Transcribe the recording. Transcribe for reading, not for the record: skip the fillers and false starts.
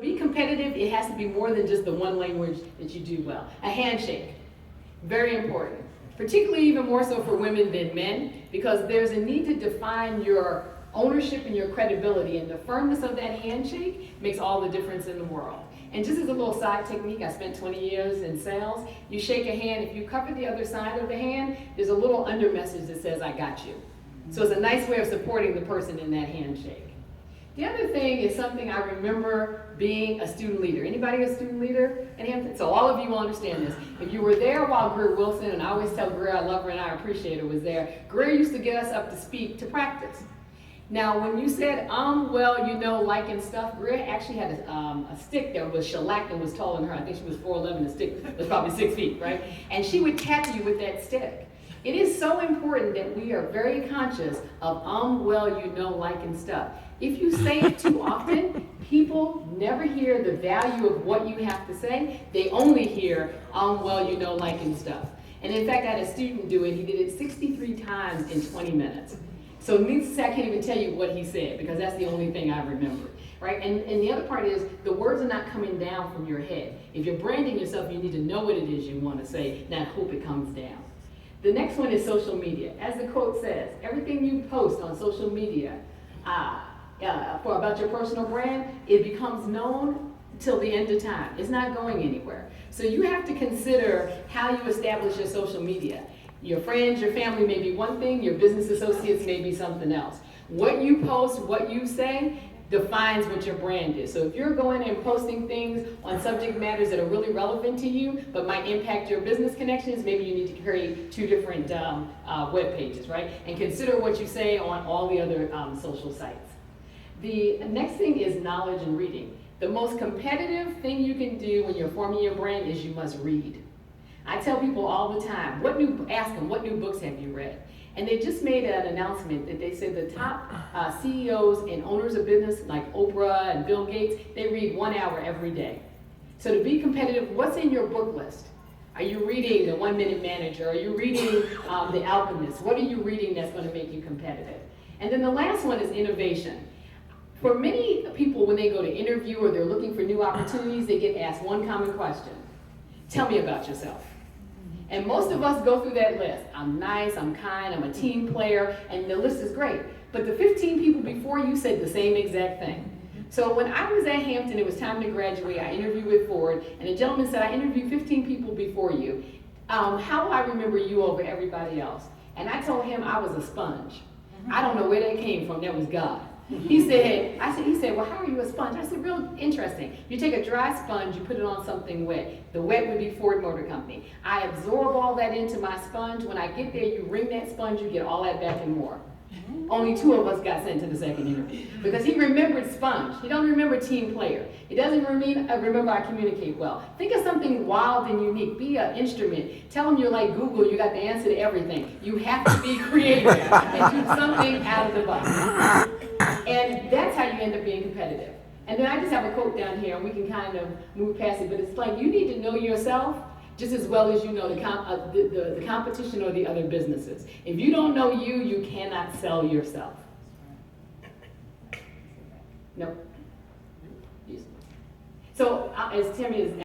Be competitive, it has to be more than just the one language that you do well. A handshake, very important. Particularly even more so for women than men, because there's a need to define your ownership and your credibility, and the firmness of that handshake makes all the difference in the world. And just as a little side technique, I spent 20 years in sales. You shake a hand, if you cover the other side of the hand, there's a little under message that says, I got you. So it's a nice way of supporting the person in that handshake. The other thing is something I remember being a student leader. Anybody a student leader at Hampton? So all of you will understand this. If you were there while Greer Wilson, and I always tell Greer I love her and I appreciate her, was there, Greer used to get us up to speak to practice. Now, when you said, well, you know, like and stuff, Greer actually had a stick that was shellacked and was taller than her. I think she was 4'11", the stick was probably 6 feet, right? And she would tap you with that stick. It is so important that we are very conscious of well, you know, like and stuff. If you say it too often, people never hear the value of what you have to say. They only hear, well, you know, like and stuff. And in fact, I had a student do it. He did it 63 times in 20 minutes. So needless to say, I can't even tell you what he said, because that's the only thing I remember, right? And the other part is, the words are not coming down from your head. If you're branding yourself, you need to know what it is you want to say, not hope it comes down. The next one is social media. As the quote says, everything you post on social media about your personal brand, it becomes known till the end of time. It's not going anywhere. So you have to consider how you establish your social media. Your friends, your family may be one thing, your business associates may be something else. What you post, what you say, defines what your brand is. So if you're going and posting things on subject matters that are really relevant to you, but might impact your business connections, maybe you need to create 2 different web pages, right? And consider what you say on all the other social sites. The next thing is knowledge and reading. The most competitive thing you can do when you're forming your brand is you must read. I tell people all the time, ask them, what new books have you read? And they just made an announcement that they said the top CEOs and owners of business like Oprah and Bill Gates, they read 1 hour every day. So to be competitive, what's in your book list? Are you reading The 1 Minute Manager? Are you reading The Alchemist? What are you reading that's going to make you competitive? And then the last one is innovation. For many people, when they go to interview or they're looking for new opportunities, they get asked one common question. Tell me about yourself. And most of us go through that list. I'm nice, I'm kind, I'm a team player, and the list is great. But the 15 people before you said the same exact thing. So when I was at Hampton, it was time to graduate. I interviewed with Ford, and a gentleman said, I interviewed 15 people before you. How will I remember you over everybody else? And I told him I was a sponge. I don't know where that came from. That was God. He said, well, how are you a sponge? I said, real interesting. You take a dry sponge, you put it on something wet. The wet would be Ford Motor Company. I absorb all that into my sponge. When I get there, you wring that sponge, you get all that back and more. Only 2 of us got sent to the second interview because he remembered sponge. He don't remember team player. He doesn't remember I communicate well. Think of something wild and unique. Be an instrument. Tell him you're like Google. You got the answer to everything. You have to be creative and do something out of the box. And that's how you end up being competitive. And then I just have a quote down here, and we can kind of move past it, but it's like you need to know yourself just as well as you know the competition or the other businesses. If you don't know you, you cannot sell yourself. Nope. So as Timmy is